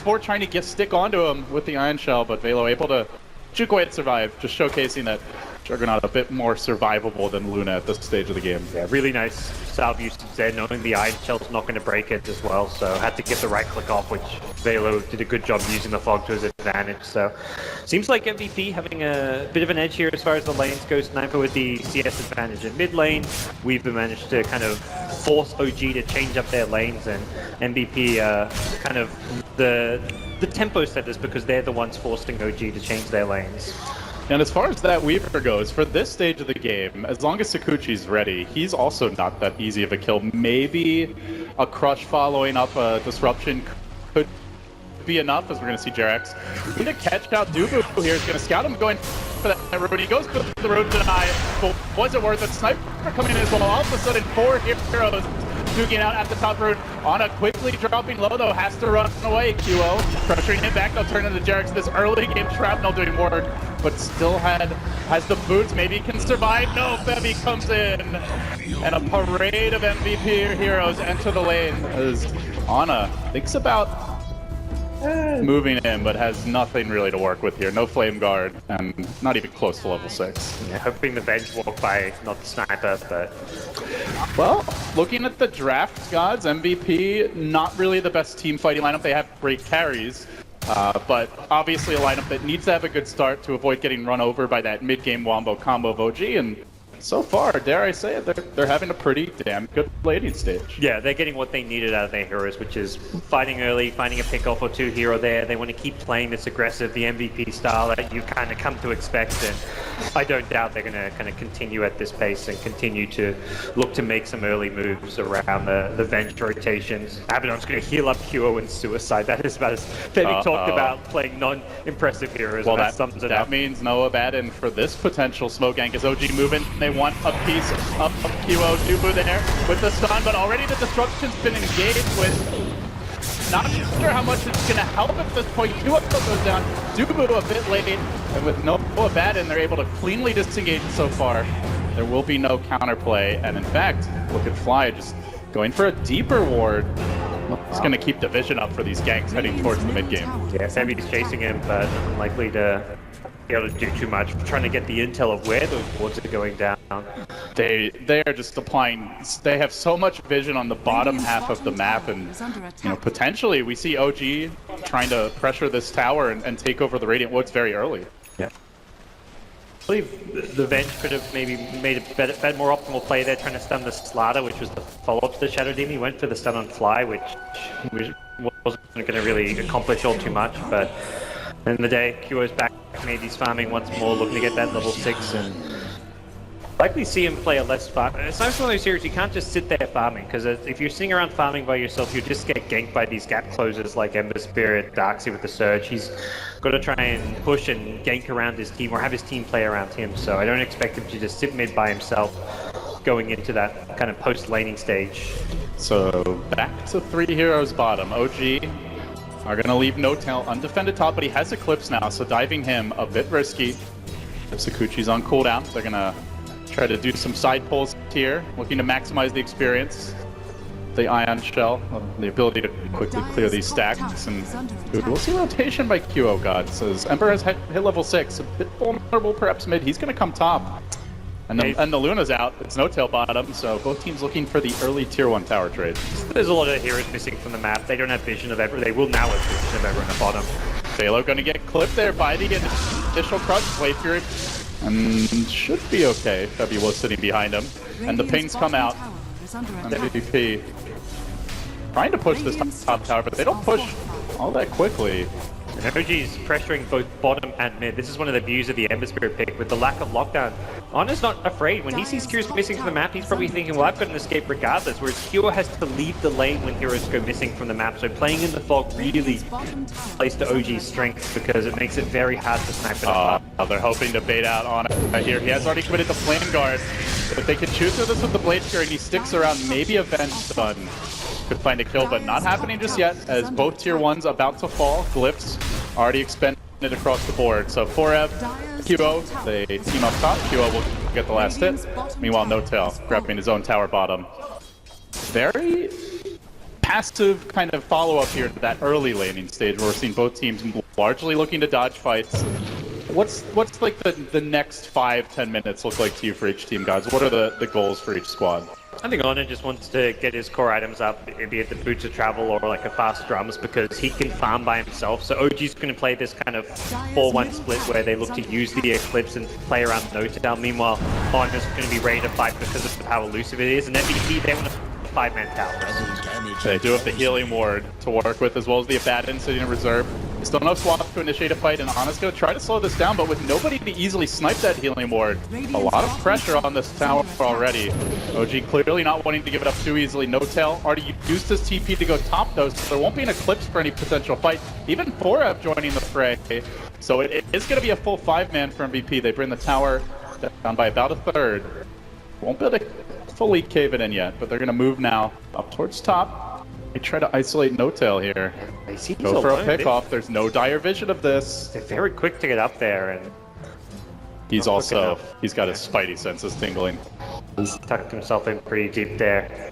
Sport trying to stick onto him with the Ion Shell, but Velo able to juke away and survive, just showcasing that Juggernaut a bit more survivable than Luna at this stage of the game. Yeah, really nice salve usage there, knowing the Ion Shell's not going to break it as well, so had to get the right click off, which Velo did a good job using the fog to his advantage. So seems like MVP having a bit of an edge here as far as the lanes go. Sniper with the CS advantage in mid lane. We've managed to kind of force OG to change up their lanes, and MVP kind of the tempo setters because they're the ones forcing OG to change their lanes. And as far as that Weaver goes, for this stage of the game, as long as Sakuchi's ready, he's also not that easy of a kill. Maybe a Crush following up a Disruption could be enough, as we're going to see Jarex. Need to catch out Dubu here. He's going to scout him going for that road. He goes for the road deny, but was it worth it? Sniper coming in as well. All of a sudden, 4 heroes duking out at the top road. Ana quickly dropping low, though, has to run away. QO pressuring him back. They'll turn into Jarex. This early game Shrapnel doing work, but still has the boots. Maybe can survive. No, Bevy comes in, and a parade of MVP heroes enter the lane as Ana thinks about moving in, but has nothing really to work with here. No Flame Guard, and not even close to level 6. Yeah, hoping the bench walk by, not the sniper, but... Well, looking at the draft gods, MVP, not really the best team fighting lineup. They have great carries, but obviously a lineup that needs to have a good start to avoid getting run over by that mid-game wombo combo of OG, and so far, dare I say it, they're having a pretty damn good laning stage. Yeah, they're getting what they needed out of their heroes, which is fighting early, finding a pick-off or two here or there. They want to keep playing this aggressive, the MVP style that you've kind of come to expect, and I don't doubt they're going to kind of continue at this pace and continue to look to make some early moves around the bench rotations. Abaddon's going to heal up QO and Suicide. That is about as Bevy talked about playing non-impressive heroes. Well, that means no Abaddon for this potential smoke gank as OG moving. They want a piece of QO. Dubu there with the stun, but already the disruption's been engaged with. Not sure how much it's going to help at this point. QO goes down. Dubu a bit late, and with no Abaddon, they're able to cleanly disengage so far. There will be no counterplay, and in fact, look at Fly just going for a deeper ward. It's going to keep the vision up for these ganks heading towards the mid game. Yeah, Sammy's chasing him, but unlikely to be able to do too much. Trying to get the intel of where those wards are going down. They are just applying. They have so much vision on the bottom half of the map, and potentially we see OG trying to pressure this tower and take over the Radiant Woods very early. Yeah. I believe the Venge could have maybe made a better, more optimal play there, trying to stun the Slaughter, which was the follow-up to the Shadow Demon. He went for the stun on Fly, which wasn't going to really accomplish all too much, but in the day, QO's back, maybe he's farming once more, looking to get that level 6, and likely see him play a less farm. It's nice one of those heroes, you can't just sit there farming, because if you're sitting around farming by yourself, you'll just get ganked by these gap closers like Ember Spirit, Darkseid with the Surge. He's got to try and push and gank around his team, or have his team play around him, so I don't expect him to just sit mid by himself going into that kind of post-laning stage. So, back to 3 heroes bottom. OG are going to leave No-Tail undefended top, but he has Eclipse now, so diving him a bit risky. If Sakuchi's on cooldown, they're going to try to do some side pulls here, looking to maximize the experience. The Ion Shell, the ability to quickly clear these stacks, and we'll see rotation by QO God. Says Ember has hit level 6, a bit vulnerable perhaps mid. He's going to come top. And the Luna's out. It's No-Tail bottom, so both teams looking for the early tier 1 tower trade. There's a lot of heroes missing from the map. They don't have vision of Ember. They will now have vision of Ember in the bottom. Phalo going to get clipped there by the initial crush. Blade Fury and should be okay. Febby was sitting behind him. And the pings come out. MVP trying to push this top tower, but they don't push all that quickly. OG's pressuring both bottom and mid. This is one of the views of the Ember Spirit pick. With the lack of lockdown, Ana's not afraid. When he sees Q's missing from the map, he's probably thinking, well, I've got an escape regardless, whereas Q has to leave the lane when heroes go missing from the map. So playing in the fog really plays to OG's strength, because it makes it very hard to snipe it. They're hoping to bait out on it here. He has already committed the Flame Guard. If they can choose through this with the Blade Fury and he sticks around, maybe a Venge stun could find a kill, but not happening just yet, as both tier 1s about to fall. Glyphs already expended across the board. So 4F, QO, they team up top. QO will get the last hit. Meanwhile, No-Tail grabbing his own tower bottom. Very passive kind of follow-up here to that early laning stage where we're seeing both teams largely looking to dodge fights. What's like the next 5-10 minutes look like to you for each team, guys? What are the goals for each squad? I think Honor just wants to get his core items up, be it the Boots of Travel or like a fast drums, because he can farm by himself. So OG's going to play this kind of 4-1 split where they look to use the Eclipse and play around DOTA. Meanwhile, Honor's going to be ready to fight because of how elusive it is. And MVP, they want a 5-man tower. They do have the Healing Ward to work with, as well as the Abaddon sitting in reserve. They still no swaps to initiate a fight, and Honest going to try to slow this down, but with nobody to easily snipe that Healing Ward. A lot of pressure on this tower already. OG clearly not wanting to give it up too easily. No Tail already used his TP to go top, though, so there won't be an Eclipse for any potential fight. Even 4F joining the fray. So it is going to be a full 5-man for MVP. They bring the tower down by about a third. Won't be able to fully cave it in yet, but they're going to move now up towards top. They try to isolate No Tail here. Go for a pick-off. There's no dire vision of this. They're very quick to get up there, and he's got his spidey senses tingling. he's tucked himself in pretty deep there.